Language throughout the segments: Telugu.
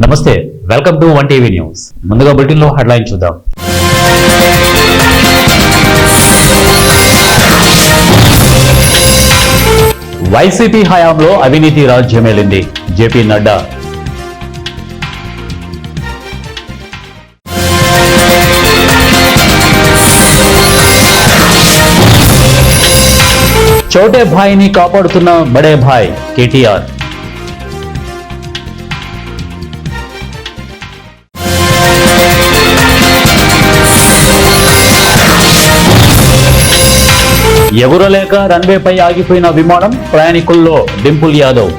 నమస్తే, welcome to one TV news. ముందుగా బులెటిన్ లో హెడ్లైన్ చూద్దాం. వైసీపీ హయాంలో అవినీతి రాజ్యమేలింది, జేపీ నడ్డా. చోటే భాయ్ని కాపాడుతున్న బడే భాయ్ కేటీఆర్. ఎగురలేక రన్వేపై ఆగిపోయిన విమానం, ప్రయాణికుల్లో డింపుల్ యాదవ్.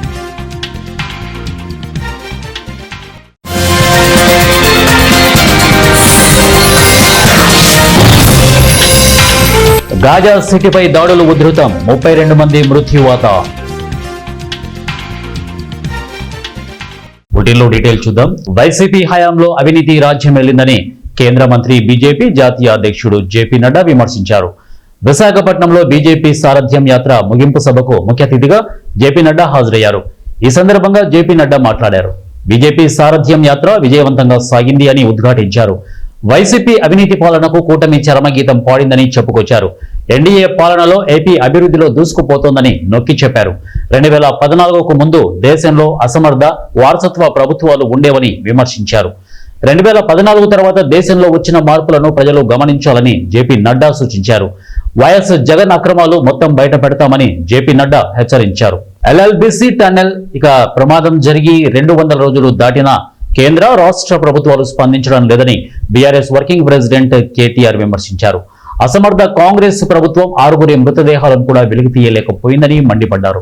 గాజా సిటీపై దాడులు ఉధృతం, 32 మంది మృత్యువాత. బులెటిన్లో డీటెయిల్ చూద్దాం. వైసీపీ హయాంలో అవినీతి రాజ్యం వెళ్లిందని కేంద్ర మంత్రి, బీజేపీ జాతీయ అధ్యక్షుడు జేపీ నడ్డా విమర్శించారు. విశాఖపట్నంలో బీజేపీ సారథ్యం యాత్ర ముగింపు సభకు ముఖ్య అతిథిగా జేపీ నడ్డా హాజరయ్యారు. ఈ సందర్భంగా జేపీ నడ్డా మాట్లాడారు. బీజేపీ సారథ్యం యాత్ర విజయవంతంగా సాగింది అని ఉద్ఘాటించారు. వైసీపీ అవినీతి పాలనకు కూటమి చరమగీతం పాడిందని చెప్పుకొచ్చారు. ఎన్డీఏ పాలనలో ఏపీ అభివృద్ధిలో దూసుకుపోతోందని నొక్కి చెప్పారు. 2014కు ముందు దేశంలో అసమర్థ వారసత్వ ప్రభుత్వాలు ఉండేవని విమర్శించారు. 2014 తర్వాత దేశంలో వచ్చిన మార్పులను ప్రజలు గమనించాలని జేపీ నడ్డా సూచించారు. వైఎస్ జగన్ అక్రమాలు మొత్తం బయట పెడతామని జేపీ నడ్డా హెచ్చరించారు. ఎల్ఎల్బిసి టన్నెల్ ప్రమాదం జరిగి 200 రోజులు దాటినా కేంద్ర రాష్ట్ర ప్రభుత్వాలు స్పందించడం లేదని బీఆర్ఎస్ వర్కింగ్ ప్రెసిడెంట్ కేటీఆర్ విమర్శించారు. అసమర్థ కాంగ్రెస్ ప్రభుత్వం 6 మృతదేహాలను కూడా వెలికి తీయలేకపోయిందని మండిపడ్డారు.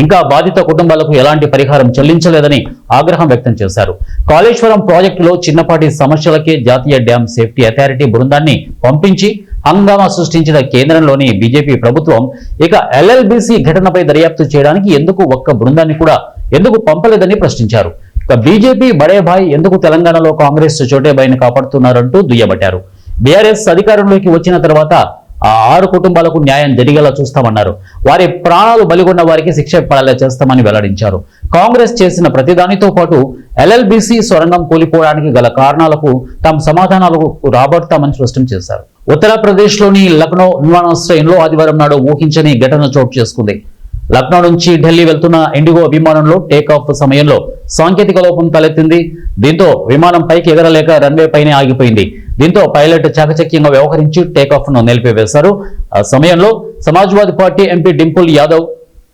ఇంకా బాధిత కుటుంబాలకు ఎలాంటి పరిహారం చెల్లించలేదని ఆగ్రహం వ్యక్తం చేశారు. కాళేశ్వరం ప్రాజెక్టులో చిన్నపాటి సమస్యలకే జాతీయ డ్యాం సేఫ్టీ అథారిటీ బృందాన్ని పంపించి హంగామా సృష్టించిన కేంద్రంలోని బీజేపీ ప్రభుత్వం ఇక ఎల్ఎల్బిసి ఘటనపై దర్యాప్తు చేయడానికి ఎందుకు ఒక్క బృందాన్ని కూడా ఎందుకు పంపలేదని ప్రశ్నించారు. ఇక బీజేపీ బడే భాయ్ ఎందుకు తెలంగాణలో కాంగ్రెస్ చోటే భాయ్ని కాపాడుతున్నారంటూ దుయ్యబట్టారు. బీఆర్ఎస్ అధికారంలోకి వచ్చిన తర్వాత ఆ 6 కుటుంబాలకు న్యాయం జరిగేలా చూస్తామన్నారు. వారి ప్రాణాలు బలిగొన్న వారికి శిక్ష పడేలా చేస్తామని వెల్లడించారు. కాంగ్రెస్ చేసిన ప్రతిదానితో పాటు ఎల్ఎల్బిసి సొరంగం కూలిపోవడానికి గల కారణాలకు తాము సమాధానాలు రాబడతామని స్పష్టం చేశారు. ఉత్తరప్రదేశ్లోని లక్నో విమానాశ్రయంలో ఆదివారం నాడు ఊహించని ఘటన చోటు చేసుకుంది. లక్నో నుంచి ఢిల్లీ వెళ్తున్న ఇండిగో విమానంలో టేకాఫ్ సమయంలో సాంకేతిక లోపం తలెత్తింది. దీంతో విమానం పైకి ఎగరలేక రన్వే పైనే ఆగిపోయింది. దీంతో పైలట్ చాకచక్యంగా వ్యవహరించి టేకాఫ్ ను నిలిపివేశారు. ఆ సమయంలో సమాజ్వాదీ పార్టీ ఎంపీ డింపుల్ యాదవ్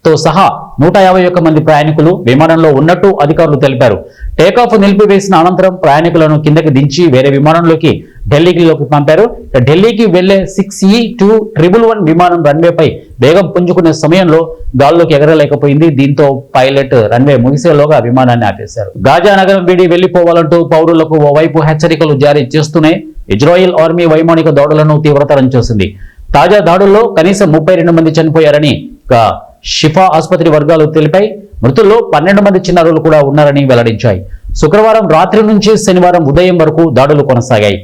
తో సహా 151 మంది ప్రయాణికులు విమానంలో ఉన్నట్టు అధికారులు తెలిపారు. టేకాఫ్ నిలిపివేసిన అనంతరం ప్రయాణికులను కిందకి దించి వేరే విమానంలోకి ఢిల్లీకి పంపారు. ఢిల్లీకి వెళ్లే 6E211 విమానం రన్వేపై వేగం పుంజుకునే సమయంలో గాల్లోకి ఎగరలేకపోయింది. దీంతో పైలట్ రన్వే ముగిసేలోగా విమానాన్ని ఆపేశారు. గాజా నగరం వీడి వెళ్లిపోవాలంటూ పౌరులకు ఓవైపు హెచ్చరికలు జారీ చేస్తూనే ఇజ్రాయిల్ ఆర్మీ వైమానిక దాడులను తీవ్రతరం చేసింది. తాజా దాడుల్లో కనీసం 32 మంది చనిపోయారని షిఫా ఆసుపత్రి వర్గాలు తెలిపాయి. మృతుల్లో 12 మంది చిన్నారులు కూడా ఉన్నారని వెల్లడించాయి. శుక్రవారం రాత్రి నుంచి శనివారం ఉదయం వరకు దాడులు కొనసాగాయి.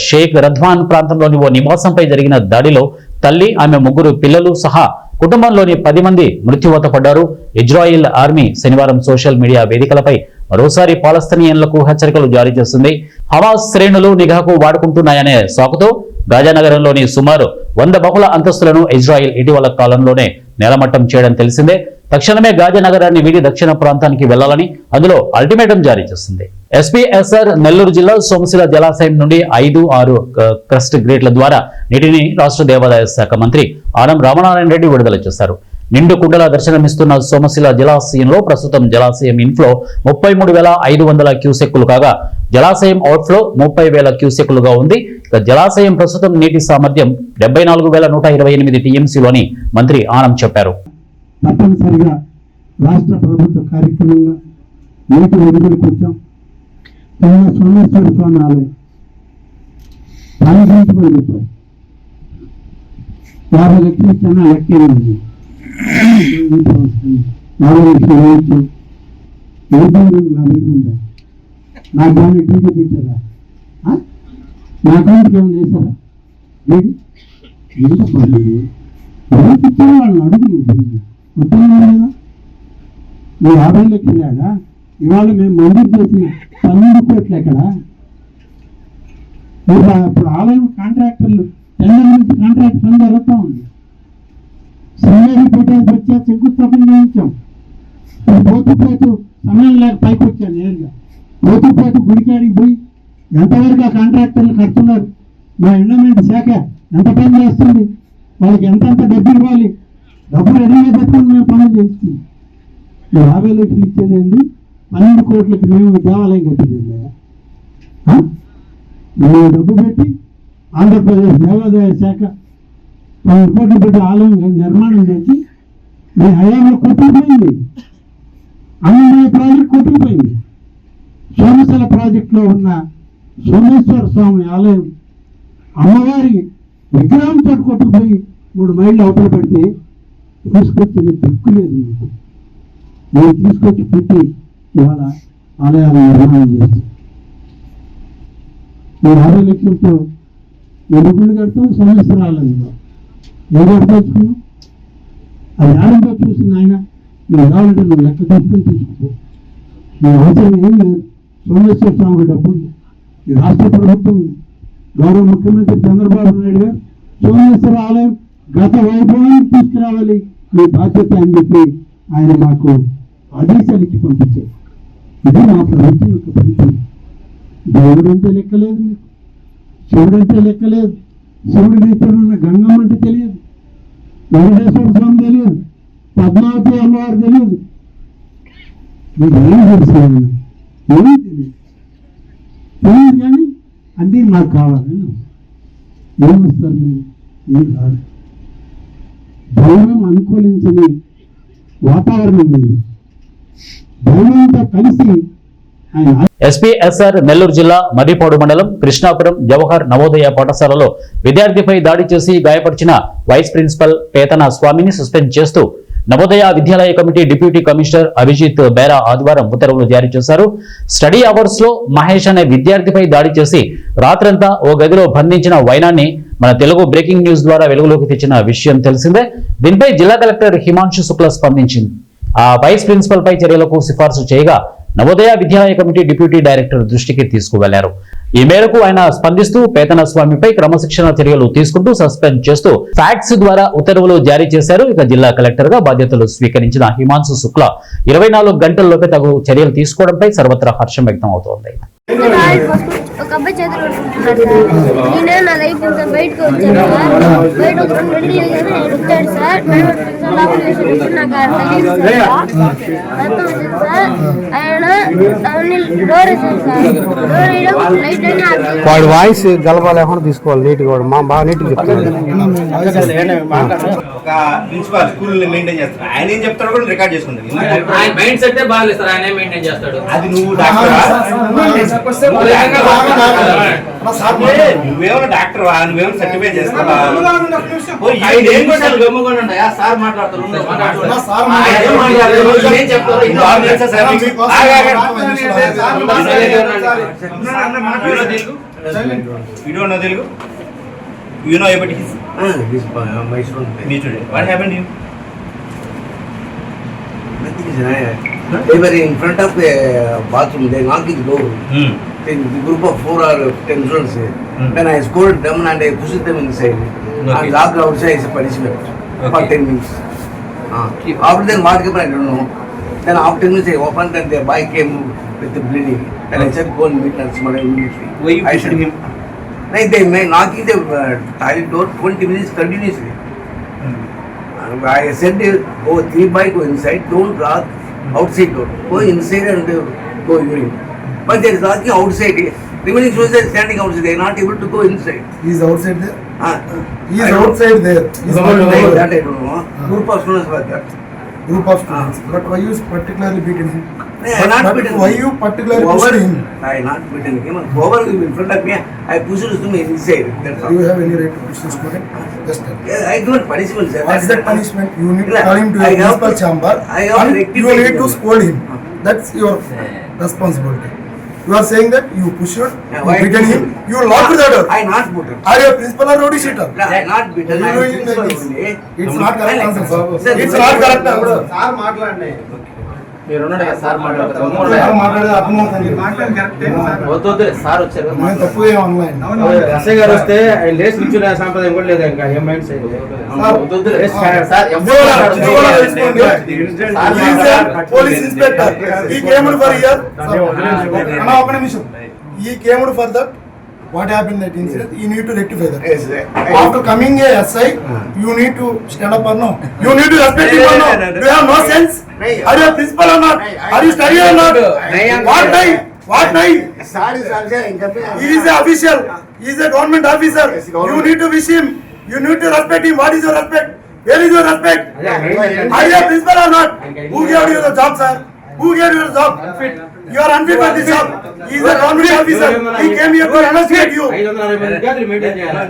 షేక్ రధ్వాన్ ప్రాంతంలోని ఓ నివాసంపై జరిగిన దాడిలో తల్లి, ఆమె 3 పిల్లలు సహా కుటుంబంలోని 10 మంది మృత్యువాత పడ్డారు. ఇజ్రాయిల్ ఆర్మీ శనివారం సోషల్ మీడియా వేదికలపై మరోసారి పాలస్తీనియన్లకు హెచ్చరికలు జారీ చేసింది. హమాస్ శ్రేణులు నిఘాకు వాడుకుంటున్నాయనే సాకుతో గాజా నగరంలోని సుమారు 100 బహుళ అంతస్తులను ఇజ్రాయిల్ ఇటీవల కాలంలోనే నేలమట్టం చేయడం తెలిసిందే. తక్షణమే గాజా నగరాన్ని వీడి దక్షిణ ప్రాంతానికి వెళ్లాలని అందులో అల్టిమేటం జారీ చేసింది. ఎస్పీఎస్ఆర్ నెల్లూరు జిల్లా సోమశిల జలాశయం నుండి 5-6 క్రస్ట్ గ్రేట్ల ద్వారా నీటిని రాష్ట్ర దేవాదాయ శాఖ మంత్రి ఆనం రామనారాయణ రెడ్డి విడుదల చేశారు. నిండు కుండలా దర్శనమిస్తున్న సోమశిల జలాశయంలో ప్రస్తుతం జలాశయం ఇన్ఫ్లో 33,500 క్యూసెక్కులు కాగా జలాశయం అవుట్ఫ్లో 30,000 క్యూసెక్కులుగా ఉంది. జలాశయం ప్రస్తుతం నీటి సామర్థ్యం 74,128 టీఎంసీలు అని మంత్రి ఆనం చెప్పారు. తప్పనిసరిగా రాష్ట్ర ప్రభుత్వ కార్యక్రమంగా నీటి విడుదల కోసం సోమేశ్వర స్వామి ఆలయం పాలించమని చెప్పారు. 50 లక్షలు ఇచ్చిన లెక్కేది 40 లక్షలు వేయచ్చు. నా దగ్గర ఉందా? నాకు దాన్ని టీచర్ తెచ్చారా? నా అకౌంట్కి ఏమైనా వేసారా? వాళ్ళని అడుగు మొత్తం లేదా నువ్వు 50 లక్షలాగా ఇవాళ మేము మంజూరు చేసిన 12 కోట్లు ఎక్కడ? ఇప్పుడు ఆలయం కాంట్రాక్టర్లు టెండర్ నుంచి కాంట్రాక్ట్ పని జరుగుతూ ఉంది. శ్రీహరి పెట్టేసి వచ్చా శంకుస్థాపన చేయించాం. పోతూ సమయం లేక పైకి వచ్చాను నేరుగా. పోతూ గుడికాడికి పోయి ఎంతవరకు ఆ కాంట్రాక్టర్లు కడుతున్నారు, మా ఎండోమెంట్ శాఖ ఎంత పని చేస్తుంది, వాళ్ళకి ఎంతెంత డబ్బు ఇవ్వాలి, డబ్బు రెడీగా పెట్టుకుని మేము పనులు చేస్తుంది. 50 లక్షలు ఇచ్చేది ఏంది? 12 కోట్లకి మేము దేవాలయం కట్టింది. మేము డబ్బు పెట్టి ఆంధ్రప్రదేశ్ దేవాదాయ శాఖ 12 కోట్లు పెట్టి ఆలయం నిర్మాణం చేసి మీ హయాంలో కొట్టుకుపోయింది. అన్నమయ్య ప్రాజెక్ట్ కొట్టుకుపోయింది. సోమశల ప్రాజెక్టులో ఉన్న సోమేశ్వర స్వామి ఆలయం అమ్మవారి విగ్రహంతో కొట్టుకుపోయి 3 మైళ్ళు అవతల పడితే తీసుకొచ్చిన దిక్కు లేదు. నేను తీసుకొచ్చి పెట్టి ఇవాళ ఆలయాల నిర్మాణం చేస్తాను. మీరు 50 లక్షలతో ఎదుగుళ్ళు కడతాం, సంవత్సరాలలో ఏం కడతాచుకున్నాం? అది ఆడంతో చూసిన ఆయన నువ్వు కావాలంటే నువ్వు లెక్క తీసుకుని తీసుకో. నీ అవసరం ఏం లేదు. సోమేశ్వర స్వామి డబ్బు ఈ రాష్ట్ర ప్రభుత్వం గౌరవ ముఖ్యమంత్రి చంద్రబాబు నాయుడు గారు సోమేశ్వర ఆలయం గత వైభవాన్ని తీసుకురావాలి, మీ బాధ్యత అని చెప్పి ఆయన మాకు ఆదేశాలు ఇచ్చి పంపించారు. ఇది మా ప్రభుత్వం యొక్క పరిస్థితి. దేవుడు అంటే లెక్కలేదు, మీకు శివుడు అంటే లెక్కలేదు. శివుడి రీతిలో ఉన్న గంగమ్మ అంటే తెలియదు, వెంకటేశ్వర స్వామి తెలియదు, పద్మావతి అమ్మవారు తెలియదు. మీకు ఏం తెలుసు? ఏమీ తెలియదు కానీ అన్నీ మాకు కావాలని ఏమొస్తారు మీరు? ఏం కాదు. దైవం అనుకూలించని వాతావరణం ఉంది. దైవంతో కలిసి ఆయన ఎస్పీఎస్ఆర్ నెల్లూరు జిల్లా మర్రిపాడు మండలం కృష్ణాపురం జవహర్ నవోదయ పాఠశాలలో విద్యార్థిపై దాడి చేసి గాయపరిచిన వైస్ ప్రిన్సిపల్ పేతన స్వామిని సస్పెండ్ చేస్తూ నవోదయ విద్యాలయ committee deputy commissioner Abhijit Bera ఆదివారం ఉత్తర్వులు జారీ చేశారు. స్టడీ అవర్స్ లో మహేష్ అనే విద్యార్థిపై దాడి చేసి రాత్రంతా ఓ గదిలో బంధించిన వైనాన్ని మన తెలుగు బ్రేకింగ్ న్యూస్ ద్వారా వెలుగులోకి తెచ్చిన విషయం తెలిసిందే. దీనిపై జిల్లా కలెక్టర్ హిమాంశు శుక్లా స్పందించింది. ఆ వైస్ ప్రిన్సిపల్ పై చర్యలకు సిఫార్సు చేయగా నవోదయ విద్యాలయ కమిటీ డిప్యూటీ డైరెక్టర్ దృష్టికి తీసుకువెళ్లారు. ఈ మేరకు ఆయన స్పందిస్తూ పేతన స్వామిపై క్రమశిక్షణ చర్యలు తీసుకుంటూ సస్పెండ్ చేస్తూ ఫ్యాక్స్ ద్వారా ఉత్తర్వులు జారీ చేశారు. ఇక జిల్లా కలెక్టర్ గా బాధ్యతలు స్వీకరించిన హిమాంశు శుక్లా 24 గంటల్లోపే తగు చర్యలు తీసుకోవడంపై సర్వత్రా హర్షం వ్యక్తం అవుతోంది. ఒక అబ్బాయి చేతులు పట్టుకుంటున్నాడు సార్. నేను నా లైఫ్ ఇంకా బయటకు వచ్చాను సార్. బయట ఒక 2 గంటలు వచ్చాడు సార్. నాకు తెలియదు సార్. ఆయన డోర్ వేసాడు సార్. డోర్ వేయడం లైట్ అని వాడి వాయిస్ గలబా లేకుండా తీసుకోవాలి. నీట్గా కూడా మా బాగా నీట్గా చెప్తాను. ఒక ప్రిన్సిపాల్ స్కూల్ మెయింటైన్ చేస్తాడు. ఆయన ఏం చెప్తాడు కూడా రికార్డ్ చేసుకుంటాడు. ఆయన మైండ్ సెట్ బాగాలేదు సార్. ఆయన మెయింటైన్ చేస్తాడు. అది నువ్వు నువ్వేమన్నా డాక్టర్ నువ్వేమన్నా సర్టిఫై చేస్తావా? సార్ మాట్లాడతారు. Telugu you know about his my son me today what happened to you? nothing is they were in front of the bathroom, they knocking the door. Then the group of 4 or 10 students then I scolded them and I pushed them inside and locked outside as a punishment for 10 minutes. After then what happened I don't know. Then after 10 minutes I opened and the boy came with the bleeding. Then I said go and meet and smile immediately. Why you pushed him? Like they may knocking the toilet door 20 minutes continuously. I said go 3 by go inside, don't lock outside door. Go inside and go urine. But there is nothing outside. Remaining students are standing outside. They are not able to go inside. He is outside there? He is I don't- outside there. He is not Like over. that I don't know. Group of students were there. Group of students. But why you particularly beaten him? I not But beaten why him. you particularly Whoever- pushed him? I not beaten him. Whoever in front of me, I pushed him inside. That's Do all. you have any right to push the student? Just tell. Yeah, I given punishment, sir. What's that punishment? You need to Yeah, call him to I your have principal to- chamber I have to and rectify you need to him. scold him. That's your responsibility. You are saying that you pushed, Yeah, you why beaten pushed him, him? you locked the door. I not beaten. Are you a principal or rowdy sheeter? No, I not beaten. You I doing principal like this? only. It's not correct answer, sir. Sir, It's not correct answer. మీరు ఉండండి కదా, సార్ మాట్లాడతారు. మాట్లాడేది అర్థమవుతుంది. వద్దు వద్దు, సార్ వచ్చారు. నేను తప్పుగా ఏం అనలేదు. ఎస్ఐ గారు వస్తే ఆయన లేచి నిల్చునే సాంప్రదాయం కూడా లేదు. ఇంకా ఏం మైండ్ సెట్ వద్దు వద్దు, సార్ పోలీస్ ఇన్స్పెక్టర్ ఈ కేమ్డ్ ఫర్ ఇయర్ ఒక నిమిషం. ఈ కేమ్డ్ for that what happened that incident, you need to rectify that. Yes, After coming a SI, you need to stand up or no? You need to respect him or no? Do you have no sense? Are you a principal or not? Are you studying or not? What night? What night? He is an official. He is a government officer. You need to wish him. You need to respect him. What is your respect? Where is your respect? Are you a principal or not? Who gave you the job, sir? Who gave you the job? You are unfit for this job. He is a government officer. He came here to investigate you. 560 విద్యార్థులు మెయింటైన్ చేయాలి.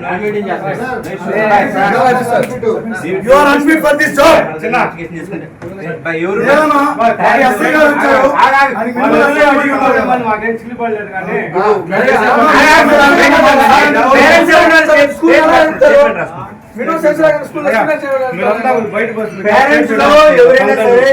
You are unfit for this job. ఏదన్నా SI గారు వచ్చారు. అని మిమ్మల్ని అడిగినారు. మాకేం చిల్లిపడలేదు కానీ పేరెంట్స్ లో ఎవరైనా సరే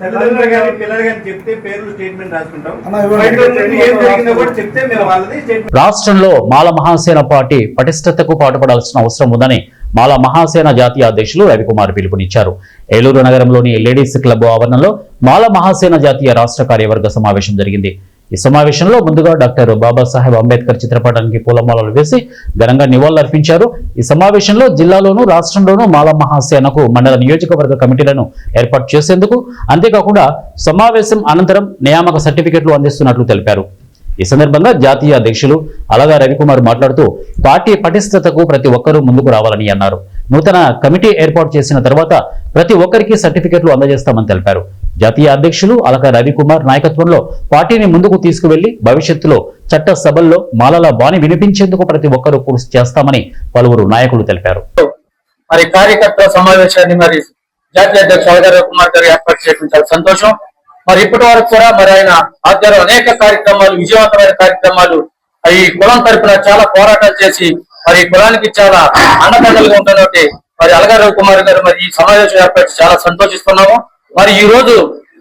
తల్లిదండ్రులు కానీ పిల్లలు కానీ చెప్తే పేర్లు స్టేట్మెంట్ రాసుకుంటాం. బయటకు వచ్చినప్పుడు ఏం జరిగిందో కూడా చెప్తే మేము వాళ్ళది స్టేట్మెంట్. రాష్ట్రంలో మాల మహాసేన పార్టీ పటిష్టతకు పాటుపడాల్సిన అవసరం ఉందని మాల మహాసేన జాతీయ అధ్యక్షులు రవికుమార్ పిలుపునిచ్చారు. ఏలూరు నగరంలోని లేడీస్ క్లబ్ ఆవరణలో మాల మహాసేన జాతీయ రాష్ట్ర కార్యవర్గ సమావేశం జరిగింది. ఈ సమావేశంలో ముందుగా డాక్టర్ బాబాసాహెబ్ అంబేద్కర్ చిత్రపటానికి పూలమాలలు వేసి ఘనంగా నివాళులర్పించారు. ఈ సమావేశంలో జిల్లాలోనూ రాష్ట్రంలోనూ మాల మహాసేనకు మండల నియోజకవర్గ కమిటీలను ఏర్పాటు చేసేందుకు, అంతేకాకుండా సమావేశం అనంతరం నియామక సర్టిఫికెట్లు అందిస్తున్నట్లు తెలిపారు. ఈ సందర్భంగా జాతీయ అధ్యక్షులు అలగా రవికుమార్ మాట్లాడుతూ పార్టీ పటిష్టతకు ప్రతి ఒక్కరూ ముందుకు రావాలని అన్నారు. నూతన కమిటీ ఏర్పాటు చేసిన తర్వాత ప్రతి ఒక్కరికి సర్టిఫికెట్లు అందజేస్తామని తెలిపారు. జాతీయ అధ్యక్షులు అలగా రవికుమార్ నాయకత్వంలో పార్టీని ముందుకు తీసుకువెళ్లి భవిష్యత్తులో చట్ట సభల్లో మాలల బాణి వినిపించేందుకు ప్రతి ఒక్కరూ కృషి చేస్తామని పలువురు నాయకులు తెలిపారు. మరి కార్యకర్తల సమావేశాన్ని మరి జాతీయ అధ్యక్షులు అలగా రవికుమార్ గారు ఏర్పాటు చేయడం చాలా సంతోషం. మరి ఇప్పటి వరకు కూడా మరి ఆయన ఆధ్వర్యంలో అనేక కార్యక్రమాలు, విజయవంతమైన కార్యక్రమాలు, ఈ కులం తరపున చాలా పోరాటాలు చేసి మరి కులానికి చాలా అండదండలుగా ఉంటున్నట్టు మరి అలగా రవికుమార్ గారు మరి ఈ సమావేశం ఏర్పాటు చాలా సంతోషిస్తున్నాము. మరి ఈ రోజు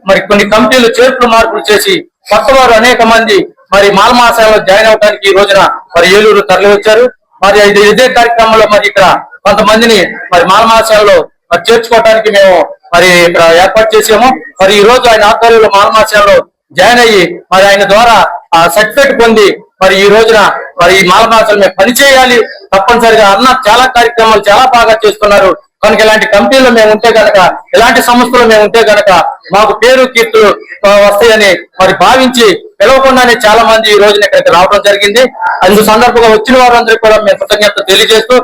మరి కొన్ని కమిటీలు చేర్పులు మార్పులు చేసి కొత్త వారు అనేక మంది మరి మాల మహాసేనలో జాయిన్ అవడానికి ఈ రోజున మరి ఏలూరు తరలి వచ్చారు. మరి ఇదే కార్యక్రమంలో మరి ఇక్కడ కొంతమందిని మరి మాల మహాసేనలో మరి చేర్చుకోవడానికి మేము మరి ఇక్కడ ఏర్పాటు చేసాము. మరి ఈ రోజు ఆయన ఆధ్వర్యంలో మాల మహాసేనలో జాయిన్ అయ్యి మరి ఆయన ద్వారా ఆ సర్టిఫికేట్ పొంది మరి ఈ రోజున మరి ఈ మాల మహాసేనలో మేము పనిచేయాలి తప్పనిసరిగా అన్న చాలా కార్యక్రమాలు చాలా బాగా చేస్తున్నారు. కనుక ఇలాంటి కంపెనీలో మేము ఉంటే గనక, ఇలాంటి సంస్థలు మేము ఉంటే గనక మాకు పేరు కీర్తులు వస్తాయని మరి భావించి పిలవకుండానే చాలా మంది ఈ రోజున ఇక్కడికి రావడం జరిగింది. అందు సందర్భంగా వచ్చిన వారందరికీ కూడా మేము కృతజ్ఞత తెలియజేస్తూ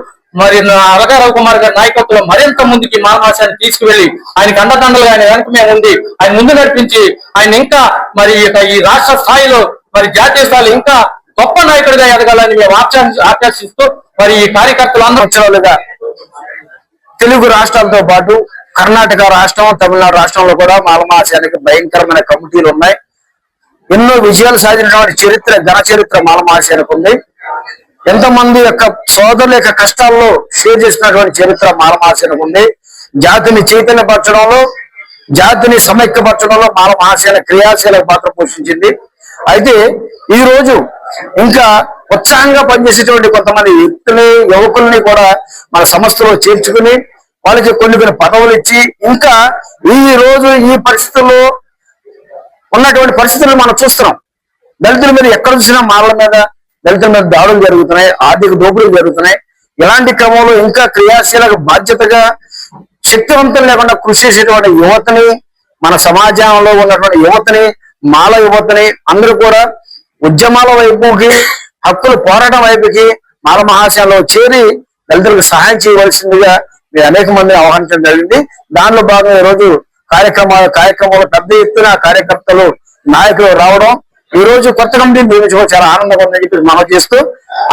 మరి అలగా రవికుమార్ గారి నాయకత్వంలో మరింత ముందుకి మాల మహాసేన తీసుకువెళ్లి ఆయనకి అండదండలుగా ఆయన వెనక మేము ఉండి ఆయన ముందు నడిపించి ఆయన ఇంకా మరి ఈ రాష్ట్ర స్థాయిలో మరి జాతీయ స్థాయిలో ఇంకా గొప్ప నాయకుడిగా ఎదగాలని మేము ఆకాంక్షిస్తూ మరి ఈ కార్యకర్తలు అందరూ తెలుగు రాష్ట్రాలతో పాటు కర్ణాటక రాష్ట్రం, తమిళనాడు రాష్ట్రంలో కూడా మాల మహాసేనకి భయంకరమైన కమిటీలు ఉన్నాయి. ఎన్నో విజయాలు సాధించినటువంటి చరిత్ర, ఘన చరిత్ర మాల మహాసేనకు ఉంది. ఎంతమంది యొక్క సోదరుల యొక్క కష్టాల్లో షేర్ చేసినటువంటి చరిత్ర మాల మహాసేనకు ఉంది. జాతిని చైతన్యపరచడంలో, జాతిని సమైక్యపరచడంలో మాల మహాసేన క్రియాశీలక పాత్ర పోషించింది. అయితే ఈ రోజు ఇంకా ఉత్సాహంగా పనిచేసేటువంటి కొంతమంది వ్యక్తుల్ని, యువకుల్ని కూడా మన సంస్థలో చేర్చుకుని వాళ్ళకి కొన్ని పదవులు ఇచ్చి ఇంకా ఈ రోజు ఈ పరిస్థితుల్లో ఉన్నటువంటి పరిస్థితులను మనం చూస్తున్నాం. దళితుల మీద ఎక్కడ చూసినా మాలల మీద, దళితుల మీద దాడులు జరుగుతున్నాయి, ఆర్థిక దోపిడీలు జరుగుతున్నాయి. ఇలాంటి క్రమంలో ఇంకా క్రియాశీలక బాధ్యతగా శక్తివంతం లేకుండా కృషి చేసేటువంటి యువతని, మన సమాజంలో ఉన్నటువంటి యువతని, మాల యువతని అందరూ కూడా ఉద్యమాల వైపుకి, హక్కుల పోరాటం వైపుకి మాల మహాసేనలో చేరి దళితులకు సహాయం చేయవలసిందిగా మీరు అనేక మందిని ఆహ్వానించడం జరిగింది. దానిలో భాగంగా ఈ రోజు కార్యక్రమంలో పెద్ద ఎత్తున కార్యకర్తలు, నాయకులు రావడం, ఈ రోజు కొత్త కమిటీని నియమించడం చాలా ఆనందంగా ఉందని చెప్పి మనం చేస్తూ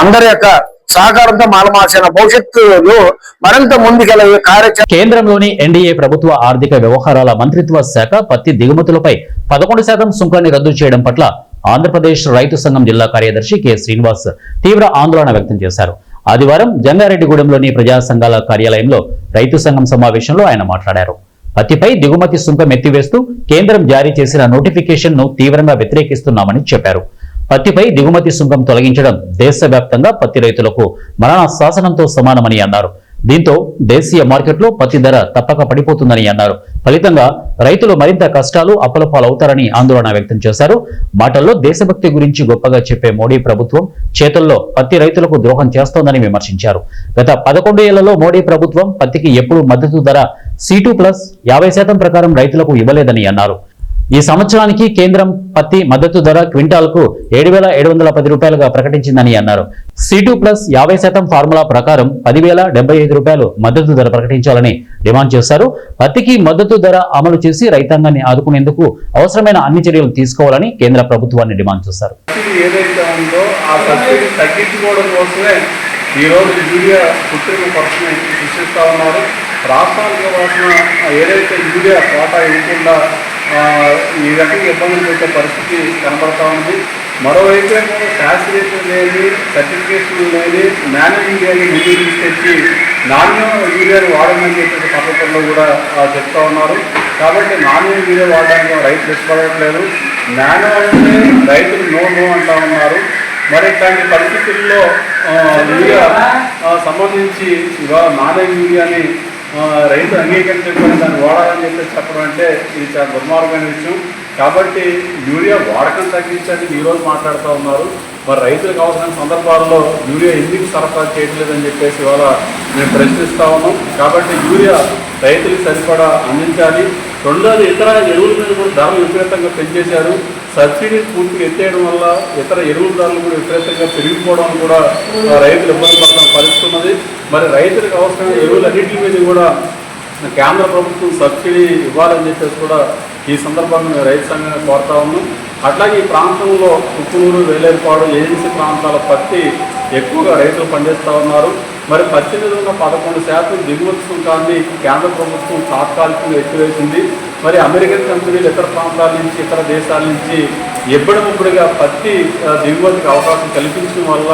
అందరి యొక్క సహకారంతో మాల మహాసేన భవిష్యత్తులో మరింత ముందుకెళ్ళే కార్యాచరణ. కేంద్రంలోని ఎన్డీఏ ప్రభుత్వ ఆర్థిక వ్యవహారాల మంత్రిత్వ శాఖ పత్తి దిగుమతులపై 11% సుంకాన్ని రద్దు చేయడం పట్ల ఆంధ్రప్రదేశ్ రైతు సంఘం జిల్లా కార్యదర్శి కె శ్రీనివాస్ తీవ్ర ఆందోళన వ్యక్తం చేశారు. ఆదివారం జంగారెడ్డిగూడెంలోని ప్రజా సంఘాల కార్యాలయంలో రైతు సంఘం సమావేశంలో ఆయన మాట్లాడారు. పత్తిపై దిగుమతి సుంకం ఎత్తివేస్తూ కేంద్రం జారీ చేసిన నోటిఫికేషన్ ను తీవ్రంగా వ్యతిరేకిస్తున్నామని చెప్పారు. పత్తిపై దిగుమతి సుంకం తొలగించడం దేశవ్యాప్తంగా పత్తి రైతులకు మరణ శాసనంతో సమానమని అన్నారు. దీంతో దేశీయ మార్కెట్లో పత్తి ధర తప్పక పడిపోతుందని అన్నారు. ఫలితంగా రైతులు మరింత కష్టాలు అప్పుల పాలవుతారని ఆందోళన వ్యక్తం చేశారు. మాటల్లో దేశభక్తి గురించి గొప్పగా చెప్పే మోడీ ప్రభుత్వం చేతుల్లో పత్తి రైతులకు ద్రోహం చేస్తోందని విమర్శించారు. గత 11 ఏళ్లలో మోడీ ప్రభుత్వం పత్తికి ఎప్పుడూ మద్దతు ధర C2+50% ప్రకారం రైతులకు ఇవ్వలేదని అన్నారు. ఈ సంవత్సరానికి కేంద్రం పత్తి మద్దతు ధర క్వింటాల్కు 7,710 రూపాయలుగా ప్రకటించిందని అన్నారు. C2+50% ఫార్ములా ప్రకారం 10,075 రూపాయలు మద్దతు ధర ప్రకటించాలని డిమాండ్ చేశారు. పత్తికి మద్దతు ధర అమలు చేసి రైతాంగాన్ని ఆదుకునేందుకు అవసరమైన అన్ని చర్యలు తీసుకోవాలని కేంద్ర ప్రభుత్వాన్ని డిమాండ్ చేశారు. ఏదైతే ఉందో ఆ సబ్సిడీ తగ్గించుకోవడం కోసమే ఈరోజు యూరియా కృత్రిమ ఖర్చుని సృష్టిస్తూ ఉన్నారు. రాష్ట్రాలకు కావాల్సిన ఏదైతే యూరియా కోటా ఇవ్వకుండా ఈ రకంగా ఇబ్బందులు పెట్టే పరిస్థితి కనబడతా ఉంది. మరోవైపు శాస్త్రీయత లేని, సర్టిఫికేషన్ లేని నానో యూరియాని ముందు తీసుకొచ్చి నాణ్యం యూరియాను వాడమని చెప్పే పద్ధతుల్లో కూడా చెప్తా ఉన్నారు. కాబట్టి నాణ్యం యూరియా వాడడానికి రైతులు ఇష్టపడట్లేదు. నానో అంటే రైతులు నో అంటా ఉన్నారు. మరి ఇట్లాంటి పరిస్థితుల్లో యూరియా సంబంధించి ఇవాళ నానో యూరియాని రైతు అంగీకరించకపోయినా దాన్ని వాడాలని చెప్పడం అంటే ఇది చాలా దుర్మార్గమైన విషయం. కాబట్టి యూరియా వాడకం తగ్గించని ఈరోజు మాట్లాడుతూ ఉన్నారు. మరి రైతులకు అవసరమైన సందర్భాల్లో యూరియా ఎందుకు సరఫరా చేయట్లేదని చెప్పేసి ఇవాళ మేము ప్రశ్నిస్తూ ఉన్నాం. కాబట్టి యూరియా రైతులకు సరిపడా అందించాలి. రెండోది ఇతర ఎరువుల మీద కూడా ధరలు విపరీతంగా పెంచేశారు. సబ్సిడీ పూర్తిగా ఎత్తేయడం వల్ల ఇతర ఎరువుల ధరలు కూడా విపరీతంగా పెరిగిపోవడం కూడా రైతులు ఇబ్బంది పడుతున్న పరిస్థితి ఉన్నది. మరి రైతులకు అవసరమైన ఎరువులన్నింటి మీద కూడా కేంద్ర ప్రభుత్వం సబ్సిడీ ఇవ్వాలని చెప్పేసి కూడా ఈ సందర్భంగా మేము రైతు సంఘాన్ని కోరుతా ఉన్నాం. అట్లాగే ఈ ప్రాంతంలో ఉప్పునూరు, వేలేరుపాడు ఏజెన్సీ ప్రాంతాల పత్తి ఎక్కువగా రైతులు పండిస్తూ ఉన్నారు. మరి పత్తి మీద ఉన్న 11% దిగుమతి సుంకాన్ని కేంద్ర ప్రభుత్వం తాత్కాలికంగా ఎత్తివేసింది. మరి అమెరికన్ కంపెనీలు ఇతర ప్రాంతాల నుంచి, ఇతర దేశాల నుంచి ఎప్పటికప్పుడుగా పత్తి దిగుమతికి అవకాశం కల్పించడం వల్ల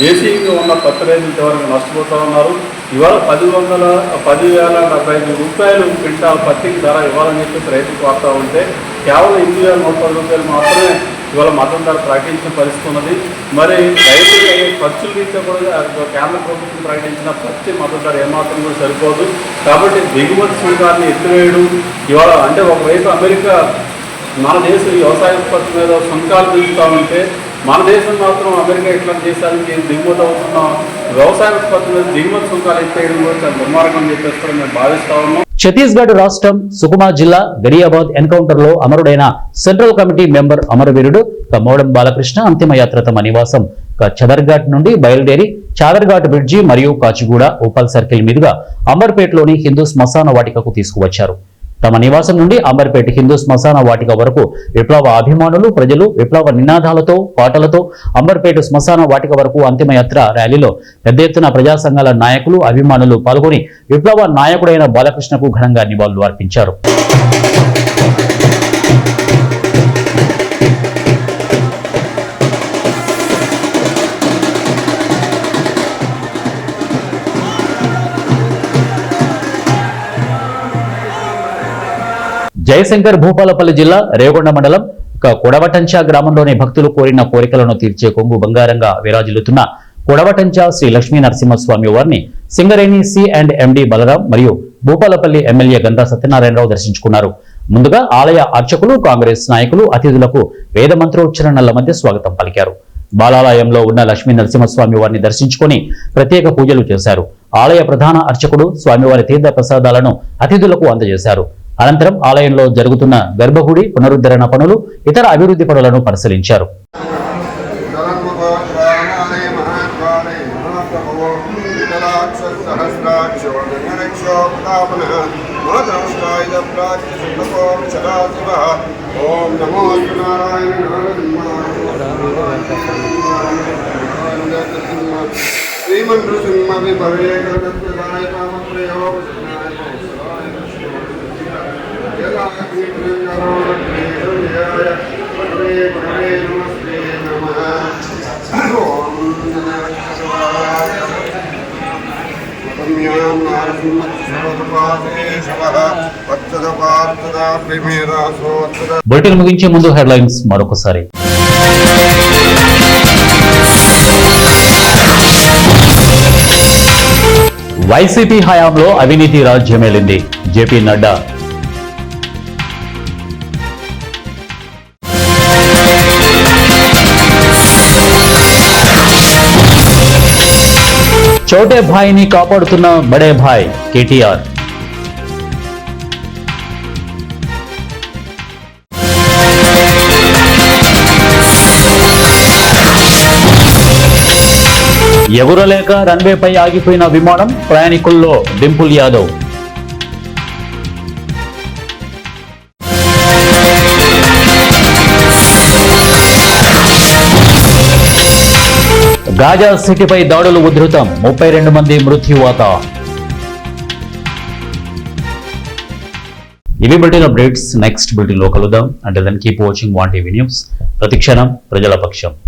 దేశీయంగా ఉన్న పత్తి రైతులు చివరికి నష్టపోతూ ఉన్నారు. ఇవాళ 10,075 రూపాయలు క్వింటాల్ పత్తికి ధర ఇవ్వాలని చెప్పేసి రైతులు కోరుతూ ఉంటే కేవలం 8,110 రూపాయలు మాత్రమే ఇవాళ మద్దతు ధర ప్రకటించిన పరిస్థితి ఉన్నది. మరి రైతులు ఖర్చుల రీత్యా కూడా కేంద్ర ప్రభుత్వం ప్రకటించిన పత్తి మద్దతు ధర ఏమాత్రం కూడా సరిపోదు. కాబట్టి దిగుమతి సుంకాన్ని ఎత్తివేయడం ఇవాళ అంటే ఒకవైపు అమెరికా మన దేశం వ్యవసాయ ఉత్పత్తి మీద సుంకాలు పెంచుతూ ఉంటే మన దేశం మాత్రం అమెరికా ఇట్లాంటి దేశాలకి దిగుమతి అవుతున్న వ్యవసాయ ఉత్పత్తి మీద దిగుమతి సుంకాలు ఎత్తేయడం కూడా చాలా దుర్మార్గం చెప్పేసి మేము భావిస్తా ఉన్నాం. ఛత్తీస్గఢ్ రాష్ట్రం సుకుమా జిల్లా గరియాబాద్ ఎన్కౌంటర్ లో అమరుడైన సెంట్రల్ కమిటీ మెంబర్ అమరవీరుడు మోడం బాలకృష్ణ అంతిమయాత్ర తమ నివాసం చదర్ఘాట్ నుండి బయలుదేరి చాదర్ఘాట్ బ్రిడ్జి మరియు కాచిగూడ ఉప్పల్ సర్కిల్ మీదుగా అంబర్పేటలోని హిందూ శ్మశాన వాటికకు తీసుకువచ్చారు. తమ నివాసం నుండి అంబర్పేట హిందూ శ్మశాన వాటిక వరకు విప్లవ అభిమానులు, ప్రజలు విప్లవ నినాదాలతో, పాటలతో అంబర్పేట శ్మశాన వాటిక వరకు అంతిమయాత్ర ర్యాలీలో పెద్ద ఎత్తున ప్రజా సంఘాల నాయకులు, అభిమానులు పాల్గొని విప్లవ నాయకుడైన బాలకృష్ణకు ఘనంగా నివాళులు అర్పించారు. జయశంకర్ భూపాలపల్లి జిల్లా రేవగొండ మండలం కొడవటంచా గ్రామంలోని భక్తులు కోరిన కోరికలను తీర్చే కొంగు బంగారంగా విరాజిల్లుతున్న కొడవటంచా శ్రీ లక్ష్మీ నరసింహస్వామి వారిని సింగరేణి C&MD బలరాం మరియు భూపాలపల్లి ఎమ్మెల్యే గంటా సత్యనారాయణరావు దర్శించుకున్నారు. ముందుగా ఆలయ అర్చకులు, కాంగ్రెస్ నాయకులు అతిథులకు వేద మంత్రోచ్చరణల మధ్య స్వాగతం పలికారు. బాలాలయంలో ఉన్న లక్ష్మీ నరసింహస్వామి వారిని దర్శించుకుని ప్రత్యేక పూజలు చేశారు. ఆలయ ప్రధాన అర్చకుడు స్వామివారి తీర్థ ప్రసాదాలను అతిథులకు అందజేశారు. అనంతరం ఆలయంలో జరుగుతున్న గర్భగుడి పునరుద్ధరణ పనులు, ఇతర అభివృద్ధి పనులను పరిశీలించారు. वत्स బులెటిన్ ముగించే ముందు హెడ్లైన్స్ మరొకసారి. వైసీపీ హయాంలో అవినీతి రాజ్యమేలింది. జేపీ నడ్డా. చోటే భాయ్ని కాపాడుతున్న బడే భాయ్ కేటీఆర్. ఎగురలేక రన్వేపై ఆగిపోయిన విమానం, ప్రయాణికుల్లో డింపుల్ యాదవ్. గాజా సిటీపై దాడులు ఉధృతం, 32 మంది మృత్యువాత. ఇవి బులెటిన్ అప్డేట్స్. నెక్స్ట్ బులెటిన్ లో కలుద్దాం. అంటే then keep watching 1 TV news. ప్రతిక్షణం ప్రజల పక్షం.